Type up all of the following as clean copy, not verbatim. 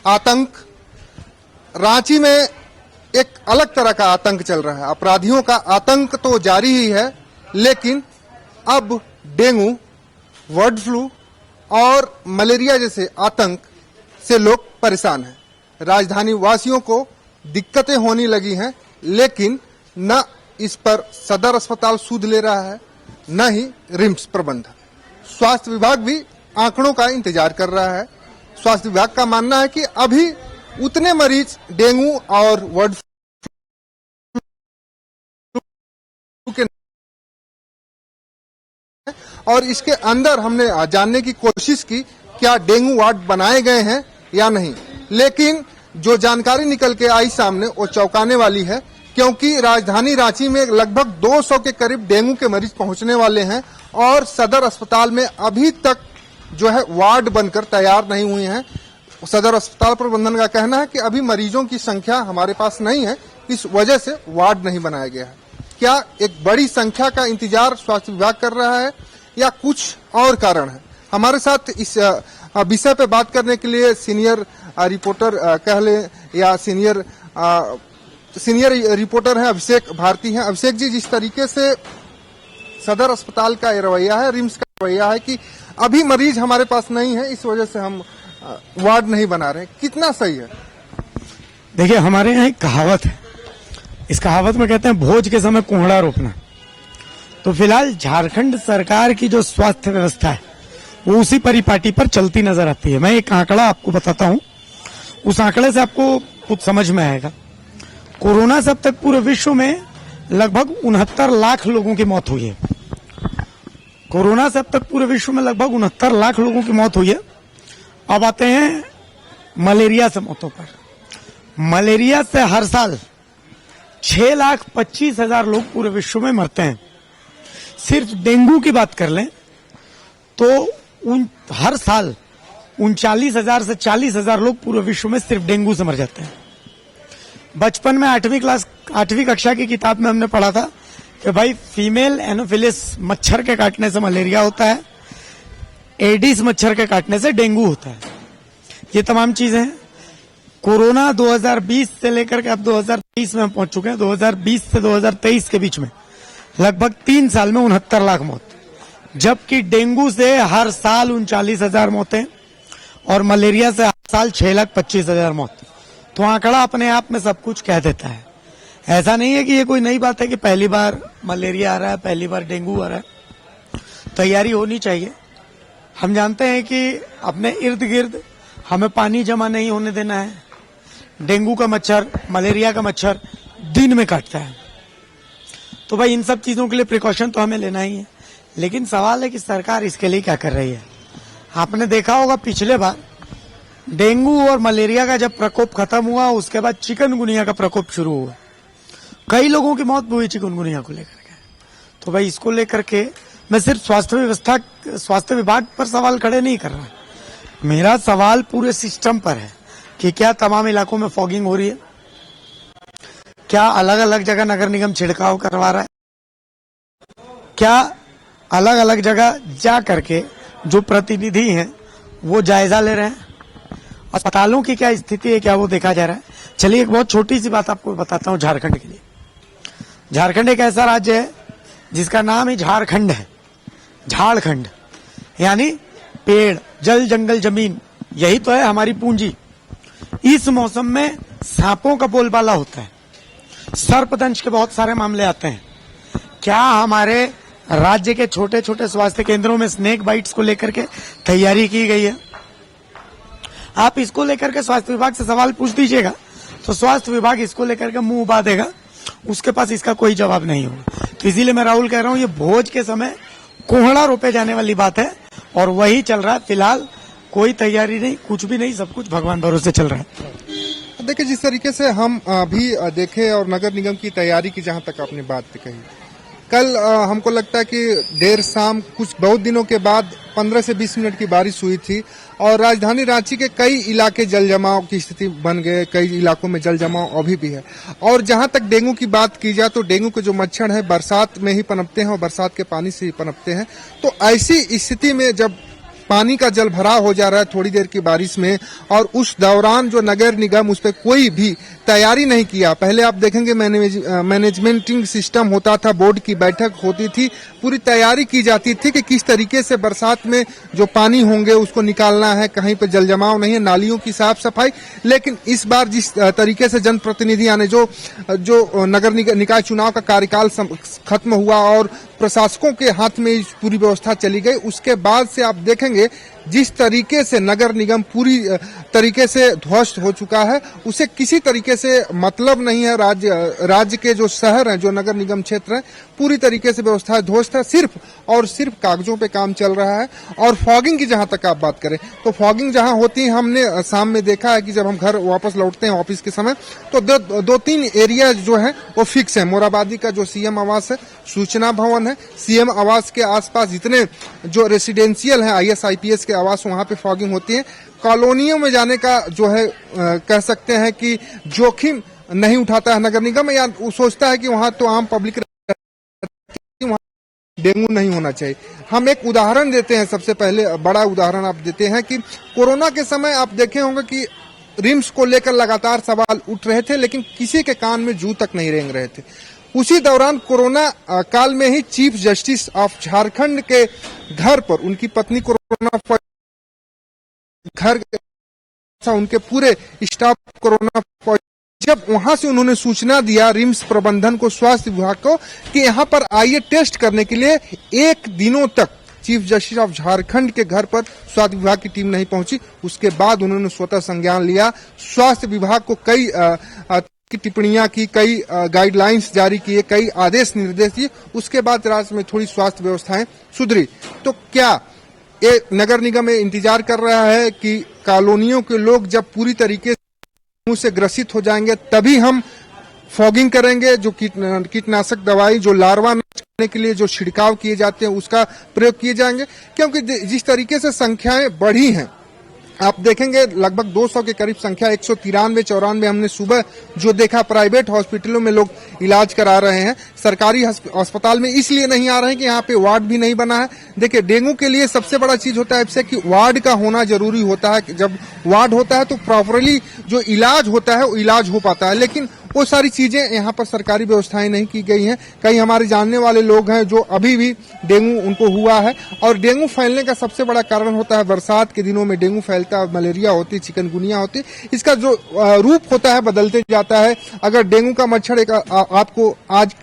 आतंक, रांची में एक अलग तरह का आतंक चल रहा है। अपराधियों का आतंक तो जारी ही है, लेकिन अब डेंगू, बर्ड फ्लू और मलेरिया जैसे आतंक से लोग परेशान हैं। राजधानी वासियों को दिक्कतें होने लगी हैं, लेकिन न इस पर सदर अस्पताल सूद ले रहा है, न ही रिम्स प्रबंधन। स्वास्थ्य विभाग भी आंकड़ों का इंतजार कर रहा है। स्वास्थ्य विभाग का मानना है कि अभी उतने मरीज डेंगू और बर्ड फ्लू के, और इसके अंदर हमने जानने की कोशिश की क्या डेंगू वार्ड बनाए गए हैं या नहीं, लेकिन जो जानकारी निकल के आई सामने वो चौंकाने वाली है, क्योंकि राजधानी रांची में लगभग 200 के करीब डेंगू के मरीज पहुंचने वाले हैं और सदर अस्पताल में अभी तक जो है वार्ड बनकर तैयार नहीं हुए हैं। सदर अस्पताल प्रबंधन का कहना है कि अभी मरीजों की संख्या हमारे पास नहीं है, इस वजह से वार्ड नहीं बनाया गया है। क्या एक बड़ी संख्या का इंतजार स्वास्थ्य विभाग कर रहा है या कुछ और कारण है? हमारे साथ इस विषय पे बात करने के लिए सीनियर रिपोर्टर कह ले या सीनियर रिपोर्टर हैं अभिषेक भारती हैं। अभिषेक जी, जिस तरीके से सदर अस्पताल का ये रवैया है, रिम्स का रवैया है कि अभी मरीज हमारे पास नहीं है, इस वजह से हम वार्ड नहीं बना रहे, कितना सही है? देखिए, हमारे यहाँ एक कहावत है, इस कहावत में कहते हैं भोज के समय कोहड़ा रोपना। तो फिलहाल झारखंड सरकार की जो स्वास्थ्य व्यवस्था है वो उसी परिपाटी पर चलती नजर आती है। मैं एक आंकड़ा आपको बताता हूं, उस आंकड़े से आपको कुछ समझ में आएगा। कोरोना से अब तक पूरे विश्व में लगभग 69 लाख लोगों की मौत हुई है। कोरोना से अब तक पूरे विश्व में लगभग 69 लाख लोगों की मौत हुई है। अब आते हैं मलेरिया से मौतों पर। मलेरिया से हर साल 6,25,000 लोग पूरे विश्व में मरते हैं। सिर्फ डेंगू की बात कर लें तो हर साल 39,000 से 40,000 लोग पूरे विश्व में सिर्फ डेंगू से मर जाते हैं। बचपन में 8वीं कक्षा की किताब में हमने पढ़ा था कि भाई फीमेल एनोफिलिस मच्छर के काटने से मलेरिया होता है, एडिस मच्छर के काटने से डेंगू होता है। ये तमाम चीजें हैं। कोरोना 2020 से लेकर के अब 2023 में हम पहुंच चुके हैं। 2020 से 2023 के बीच में लगभग 3 साल में 69 लाख मौत, जबकि डेंगू से हर साल 39,000 मौतें और मलेरिया से हर साल 6,25,000 मौत। तो आंकड़ा अपने आप में सब कुछ कह देता है। ऐसा नहीं है कि ये कोई नई बात है कि पहली बार मलेरिया आ रहा है, पहली बार डेंगू आ रहा है। तैयारी होनी चाहिए। हम जानते हैं कि अपने इर्द गिर्द हमें पानी जमा नहीं होने देना है। डेंगू का मच्छर, मलेरिया का मच्छर दिन में काटता है, तो भाई इन सब चीजों के लिए प्रिकॉशन तो हमें लेना ही है। लेकिन सवाल है कि सरकार इसके लिए क्या कर रही है। आपने देखा होगा पिछले बार डेंगू और मलेरिया का जब प्रकोप खत्म हुआ, उसके बाद चिकनगुनिया का प्रकोप शुरू हुआ। कई लोगों की मौत हुई चिकनगुनिया को लेकर के। तो भाई इसको लेकर के मैं सिर्फ स्वास्थ्य विभाग पर सवाल खड़े नहीं कर रहा। मेरा सवाल पूरे सिस्टम पर है कि क्या तमाम इलाकों में फॉगिंग हो रही है, क्या अलग अलग जगह नगर निगम छिड़काव करवा रहा है, क्या अलग अलग जगह जा करके जो प्रतिनिधि हैं वो जायजा ले रहे हैं, अस्पतालों की क्या स्थिति है, क्या वो देखा जा रहा है। चलिए एक बहुत छोटी सी बात आपको बताता हूं झारखंड के लिए। झारखंड एक ऐसा राज्य है जिसका नाम ही झारखंड है। झारखंड यानी पेड़, जल, जंगल, जमीन, यही तो है हमारी पूंजी। इस मौसम में सांपों का बोलबाला होता है, सर्पदंश के बहुत सारे मामले आते हैं। क्या हमारे राज्य के छोटे छोटे स्वास्थ्य केंद्रों में स्नेक बाइट्स को लेकर के तैयारी की गई है? आप इसको लेकर के स्वास्थ्य विभाग से सवाल पूछ दीजिएगा तो स्वास्थ्य विभाग इसको लेकर के मुंह उबा देगा, उसके पास इसका कोई जवाब नहीं होगा। तो इसीलिए मैं राहुल कह रहा हूं, ये भोज के समय कोहड़ा रोपे जाने वाली बात है और वही चल रहा है। फिलहाल कोई तैयारी नहीं, कुछ भी नहीं, सब कुछ भगवान भरोसे चल रहा है। देखिए, जिस तरीके से हम अभी देखे और नगर निगम की तैयारी की जहां तक आपने बात कही, कल हमको लगता है कि देर शाम कुछ बहुत दिनों के बाद 15 से 20 मिनट की बारिश हुई थी और राजधानी रांची के कई इलाके जल जमाव की स्थिति बन गए। कई इलाकों में जल जमाव अभी भी है। और जहां तक डेंगू की बात की जाए तो डेंगू के जो मच्छर है बरसात में ही पनपते हैं और बरसात के पानी से ही पनपते हैं। तो ऐसी स्थिति में जब पानी का जल भराव हो जा रहा है थोड़ी देर की बारिश में, और उस दौरान जो नगर निगम उस पर कोई भी तैयारी नहीं किया। पहले आप देखेंगे मैनेजमेंटिंग सिस्टम होता था, बोर्ड की बैठक होती थी, पूरी तैयारी की जाती थी कि किस तरीके से बरसात में जो पानी होंगे उसको निकालना है, कहीं पर जल जमाव नहीं है, नालियों की साफ सफाई। लेकिन इस बार जिस तरीके से जनप्रतिनिधियों ने जो नगर निकाय चुनाव का कार्यकाल खत्म हुआ और प्रशासकों के हाथ में इस पूरी व्यवस्था चली गई, उसके बाद से आप देखेंगे जिस तरीके से नगर निगम पूरी तरीके से ध्वस्त हो चुका है, उसे किसी तरीके से मतलब नहीं है। राज्य के जो शहर हैं, जो नगर निगम क्षेत्र हैं, पूरी तरीके से व्यवस्था ध्वस्त है, सिर्फ और सिर्फ कागजों पे काम चल रहा है। और फॉगिंग की जहां तक आप बात करें तो फॉगिंग जहां होती है, हमने शाम में देखा है कि जब हम घर वापस लौटते हैं ऑफिस के समय, तो दो तीन एरिया जो है वो फिक्स है। मोराबादी का जो सीएम आवास है, सूचना भवन है, सीएम आवास के आसपास जितने जो रेसिडेंशियल है आईएएस आईपीएस के आवास, वहां पे फॉगिंग होती है। कॉलोनियों में जाने का जो है कह सकते हैं कि जोखिम नहीं उठाता है नगर निगम, या वो सोचता है कि वहां तो आम पब्लिक डेंगू नहीं होना चाहिए। हम एक उदाहरण देते हैं, सबसे पहले बड़ा उदाहरण आप देते हैं कि कोरोना के समय आप देखे होंगे कि रिम्स को लेकर लगातार सवाल उठ रहे थे, लेकिन किसी के कान में जू तक नहीं रेंग रहे थे। उसी दौरान कोरोना काल में ही चीफ जस्टिस ऑफ झारखंड के घर पर उनकी पत्नी कोरोना घर उनके पूरे स्टाफ कोरोना, जब वहां से उन्होंने सूचना दिया रिम्स प्रबंधन को, स्वास्थ्य विभाग को, कि यहां पर आइए टेस्ट करने के लिए, एक दिनों तक चीफ जस्टिस ऑफ झारखंड के घर पर स्वास्थ्य विभाग की टीम नहीं पहुंची। उसके बाद उन्होंने स्वतः संज्ञान लिया, स्वास्थ्य विभाग को कई की टिप्पणियां की, कई गाइडलाइंस जारी किए, कई आदेश निर्देश दिए। उसके बाद राज्य में थोड़ी स्वास्थ्य व्यवस्थाएं सुधरी। तो क्या ये नगर निगम इंतजार कर रहा है कि कॉलोनियों के लोग जब पूरी तरीके से ग्रसित हो जाएंगे तभी हम फॉगिंग करेंगे? जो कीटनाशक दवाई, जो लार्वा नष्ट करने के लिए जो छिड़काव किए जाते हैं, उसका प्रयोग किए जाएंगे? क्योंकि जिस तरीके से संख्याएं बढ़ी हैं, आप देखेंगे लगभग 200 के करीब संख्या, 193-94 हमने सुबह जो देखा। प्राइवेट हॉस्पिटलों में लोग इलाज करा रहे हैं, सरकारी अस्पताल में इसलिए नहीं आ रहे हैं कि यहाँ पे वार्ड भी नहीं बना है। देखिए, डेंगू के लिए सबसे बड़ा चीज होता है कि वार्ड का होना जरूरी होता है। जब वार्ड होता है तो प्रॉपरली जो इलाज होता है वो इलाज हो पाता है, लेकिन वो सारी चीजें यहाँ पर सरकारी व्यवस्थाएं नहीं की गई हैं। कई हमारे जानने वाले लोग हैं जो अभी भी डेंगू उनको हुआ है, और डेंगू फैलने का सबसे बड़ा कारण होता है बरसात के दिनों में डेंगू फैलता है, मलेरिया होती है, चिकनगुनिया होती है। इसका जो रूप होता है बदलते जाता है। अगर डेंगू का मच्छर आपको आज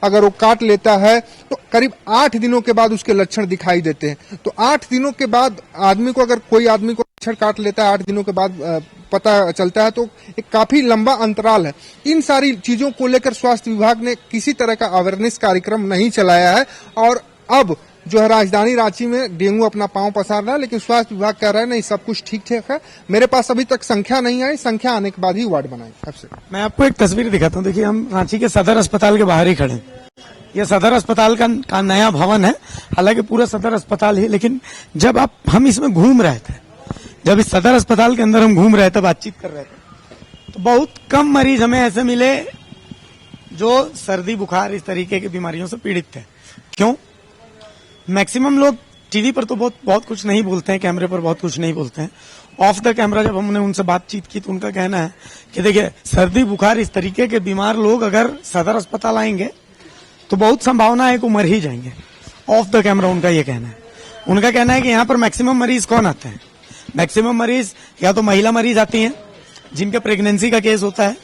अगर वो काट लेता है तो करीब 8 दिनों के बाद उसके लक्षण दिखाई देते हैं। तो 8 दिनों के बाद आदमी को, अगर कोई आदमी को मच्छर काट लेता है 8 दिनों के बाद पता चलता है, तो एक काफी लंबा अंतराल है। इन सारी चीजों को लेकर स्वास्थ्य विभाग ने किसी तरह का अवेयरनेस कार्यक्रम नहीं चलाया है, और अब जो है राजधानी रांची में डेंगू अपना पांव पसार रहा है, लेकिन स्वास्थ्य विभाग कह रहा है नहीं, सब कुछ ठीक ठाक है। मेरे पास अभी तक संख्या नहीं आई, संख्या आने के बाद ही वार्ड बनाएंगे। मैं आपको एक तस्वीर दिखाता हूँ। देखिए, हम रांची के सदर अस्पताल के बाहर ही खड़े हैं। यह सदर अस्पताल का नया भवन है, हालांकि पूरा सदर अस्पताल ही, लेकिन जब हम इसमें घूम रहे थे, जब इस सदर अस्पताल के अंदर हम घूम रहे थे, बातचीत कर रहे थे, तो बहुत कम मरीज हमें ऐसे मिले जो सर्दी बुखार इस तरीके की बीमारियों से पीड़ित थे। क्यों? मैक्सिमम लोग टीवी पर तो बहुत कुछ नहीं बोलते हैं, कैमरे पर बहुत कुछ नहीं बोलते हैं। ऑफ द कैमरा जब हमने उनसे बातचीत की तो उनका कहना है कि देखिए, सर्दी बुखार इस तरीके के बीमार लोग अगर सदर अस्पताल आएंगे तो बहुत संभावना है कि मर ही जाएंगे। ऑफ द कैमरा उनका ये कहना है। उनका कहना है कि यहाँ पर मैक्सिमम मरीज कौन आते हैं? मैक्सिमम मरीज या तो महिला मरीज आती हैं जिनके प्रेगनेंसी का केस होता है,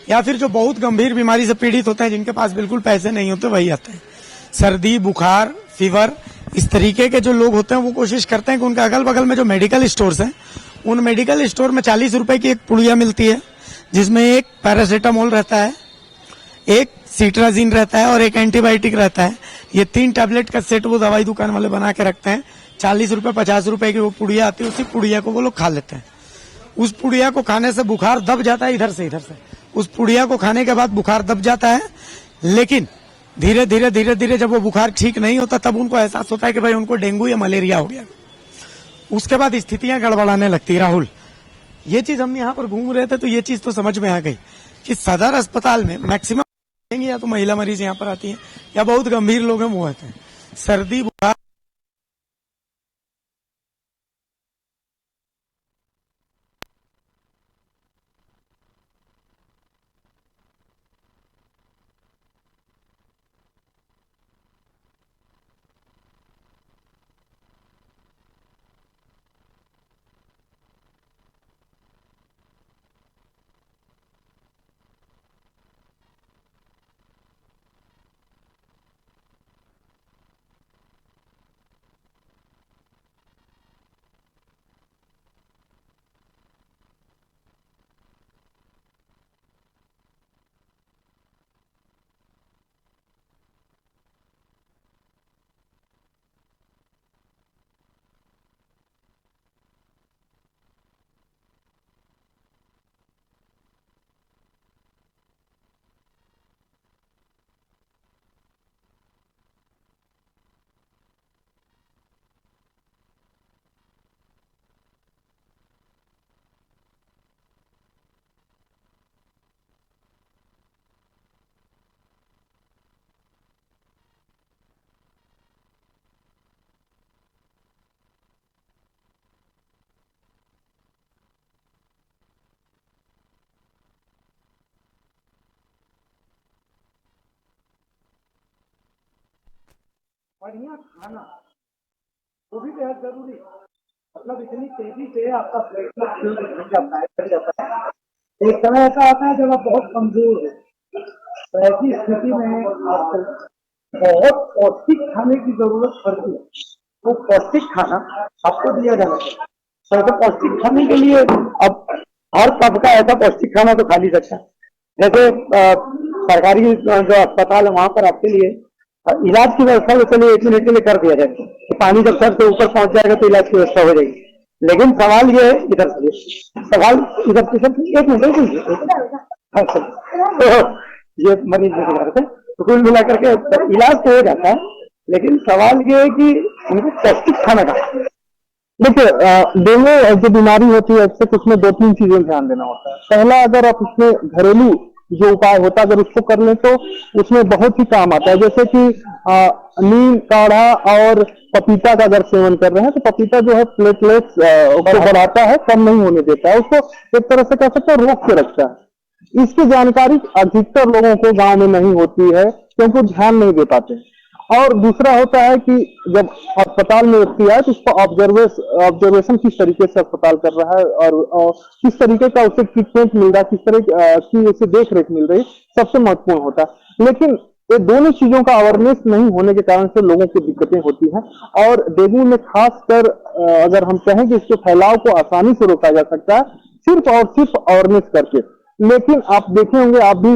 या फिर जो बहुत गंभीर बीमारी से पीड़ित होते हैं, जिनके पास बिल्कुल पैसे नहीं होते, वही आते हैं। सर्दी बुखार फीवर इस तरीके के जो लोग होते हैं वो कोशिश करते हैं कि उनके अगल बगल में जो मेडिकल स्टोर्स हैं, उन मेडिकल स्टोर में 40 रुपए की एक पुड़िया मिलती है, जिसमें एक पैरासीटामोल रहता है, एक सीट्राजीन रहता है और एक एंटीबायोटिक रहता है। ये 3 टैबलेट का सेट वो दवाई दुकान वाले बना के रखते हैं। 40 रुपए 50 रुपए की वो पुड़िया आती है, उसी पुड़िया को वो लोग खा लेते हैं। उस पुड़िया को खाने से बुखार दब जाता है इधर से। उस पुड़िया को खाने के बाद बुखार दब जाता है, लेकिन धीरे धीरे जब वो बुखार ठीक नहीं होता तब उनको एहसास होता है कि भाई उनको डेंगू या मलेरिया हो गया। उसके बाद स्थितियां गड़बड़ाने लगती। राहुल, ये चीज हम यहाँ पर घूम रहे थे तो ये चीज तो समझ में आ गई कि सदर अस्पताल में मैक्सिमम या तो महिला मरीज यहाँ पर आती हैं या बहुत गंभीर लोग हैं वो आते हैं। सर्दी बुखार बढ़िया खाना वो भी बेहद जरूरी है। मतलब इतनी तेजी से आपका बढ़ जाता है। एक समय ऐसा आता है जब आप बहुत कमजोर हो, तो ऐसी स्थिति में आपको बहुत पौष्टिक खाने की जरूरत पड़ती है। वो पौष्टिक खाना आपको दिया जाना चाहिए। तो ऐसा पौष्टिक खाने के लिए अब हर सबका ऐसा पौष्टिक खाना तो खा नहीं सकता। जैसे सरकारी जो अस्पताल है वहां पर आपके लिए इलाज की व्यवस्था तो चलिए 1 मिनट के लिए कर दिया जाए, पानी जब सर से ऊपर पहुंच जाएगा तो इलाज की व्यवस्था हो जाएगी। लेकिन सवाल ये है, इधर से सवाल इधर से सब 1 मिनट तो ये मरीज थे, तो कुल मिलाकर के इलाज तो हो जाता है, लेकिन सवाल ये है कि उनको पौष्टिक खाना खाना। देखिए, डेंगू जो बीमारी होती है उससे कुछ में 2-3 चीजें ध्यान देना होता है। पहला, अगर आप उसमें घरेलू जो उपाय होता है अगर उसको कर लें तो उसमें बहुत ही काम आता है। जैसे कि नीम काढ़ा और पपीता का अगर सेवन कर रहे हैं तो पपीता जो है प्लेटलेट्स को बढ़ाता है, कम नहीं होने देता है, उसको एक तरह से कह सकते हैं रोक के रखता है। इसकी जानकारी अधिकतर लोगों को गांव में नहीं होती है क्योंकि ध्यान नहीं दे पाते। और दूसरा होता है कि जब अस्पताल में व्यक्ति आए तो उसको ऑब्जर्वेशन किस तरीके से अस्पताल कर रहा है और किस तरीके का उसे ट्रीटमेंट मिल रहा है, किस तरह की उसे देख रेख मिल रही, सबसे महत्वपूर्ण होता है। लेकिन ये दोनों चीजों का अवेयरनेस नहीं होने के कारण से लोगों की दिक्कतें होती हैं। और डेंगू में खासकर अगर हम कहें कि इसके फैलाव को आसानी से रोका जा सकता है सिर्फ और सिर्फ अवेयरनेस करके। लेकिन आप देखे होंगे, आप भी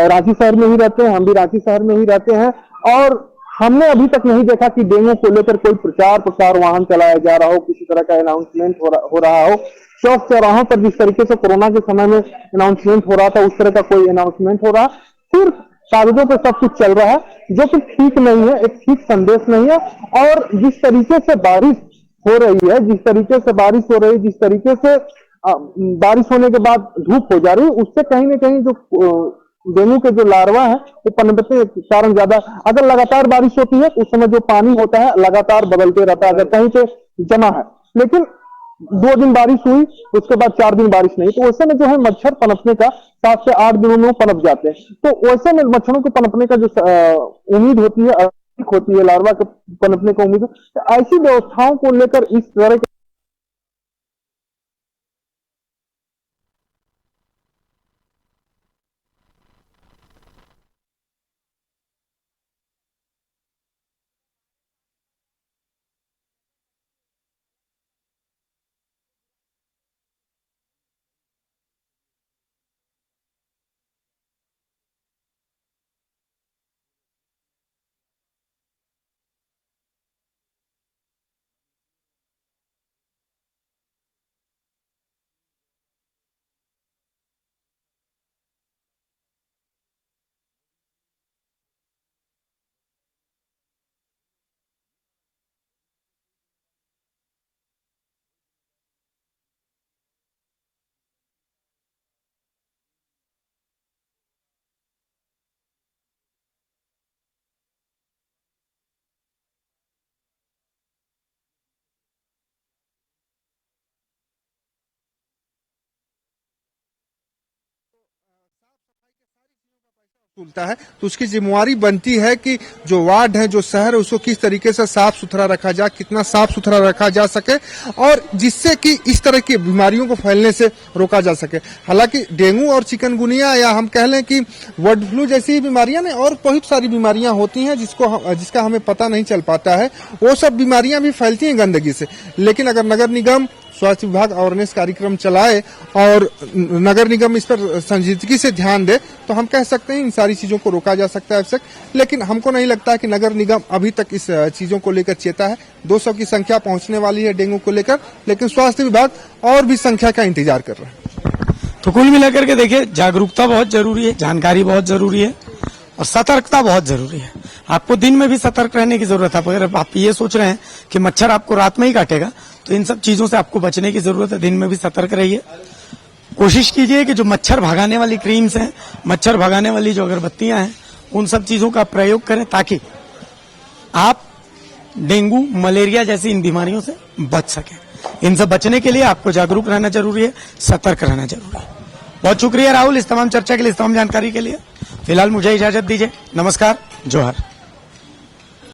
रांची शहर में ही रहते हैं, हम भी रांची शहर में ही रहते हैं, और हमने अभी तक नहीं देखा कि डेंगू को लेकर कोई प्रचार प्रसार वाहन चलाया जा रहा हो, किसी तरह का अनाउंसमेंट हो रहा हो। चौक चौराहों पर जिस तरीके से कोरोना के समय में अनाउंसमेंट हो रहा था उस तरह का कोई अनाउंसमेंट हो रहा, सिर्फ कागजों पर सब कुछ चल रहा है, जो कि ठीक नहीं है, एक ठीक संदेश नहीं है। और जिस तरीके से बारिश हो रही है, जिस तरीके से बारिश हो रही है, जिस तरीके से बारिश होने के बाद धूप हो जा रही है, उससे कहीं ना कहीं जो डेंगू के जो लार्वा है वो पनपते के कारण ज्यादा, अगर लगातार बारिश होती है तो उस समय जो पानी होता है लगातार बदलते रहता है, अगर कहीं पे जमा है। लेकिन 2 दिन बारिश हुई, उसके बाद 4 दिन बारिश नहीं, तो वैसे में जो है मच्छर पनपने का 7 से 8 दिनों में वो पनप जाते हैं। तो वैसे में मच्छरों को पनपने का जो उम्मीद होती है, अधिक होती है, लार्वा के पनपने का उम्मीद, तो ऐसी व्यवस्थाओं को लेकर इस तरह के मिलता है, तो उसकी जिम्मेवारी बनती है कि जो वार्ड है, जो शहर है, उसको किस तरीके से साफ सुथरा रखा जाए, कितना साफ सुथरा रखा जा सके, और जिससे कि इस तरह की बीमारियों को फैलने से रोका जा सके। हालांकि डेंगू और चिकनगुनिया, या हम कह लें कि बर्ड फ्लू जैसी बीमारियां ने और बहुत सारी बीमारियां होती हैं जिसका हमें पता नहीं चल पाता है, वो सब बीमारियां भी फैलती हैं गंदगी से। लेकिन अगर नगर निगम, स्वास्थ्य विभाग अवेयरनेस कार्यक्रम चलाए और नगर निगम इस पर संजीदगी से ध्यान दे तो हम कह सकते हैं इन सारी चीजों को रोका जा सकता है। लेकिन हमको नहीं लगता है कि नगर निगम अभी तक इस चीजों को लेकर चेता है। 200 की संख्या पहुंचने वाली है डेंगू को लेकर, लेकिन स्वास्थ्य विभाग और भी संख्या का इंतजार कर रहा है। तो कुल मिलाकर के देखिए, जागरूकता बहुत जरूरी है, जानकारी बहुत जरूरी है और सतर्कता बहुत जरूरी है। आपको दिन में भी सतर्क रहने की जरूरत है। अगर आप ये सोच रहे हैं कि मच्छर आपको रात में ही काटेगा तो इन सब चीजों से आपको बचने की जरूरत है। दिन में भी सतर्क रहिए, कोशिश कीजिए कि जो मच्छर भगाने वाली क्रीम्स हैं, मच्छर भगाने वाली जो अगरबत्तियां हैं, उन सब चीजों का प्रयोग करें ताकि आप डेंगू, मलेरिया जैसी इन बीमारियों से बच सकें। इनसे बचने के लिए आपको जागरूक रहना जरूरी है, सतर्क रहना जरूरी है। बहुत शुक्रिया राहुल इस तमाम चर्चा के लिए, इस तमाम जानकारी के लिए। फिलहाल मुझे इजाजत दीजिए। नमस्कार, जोहर।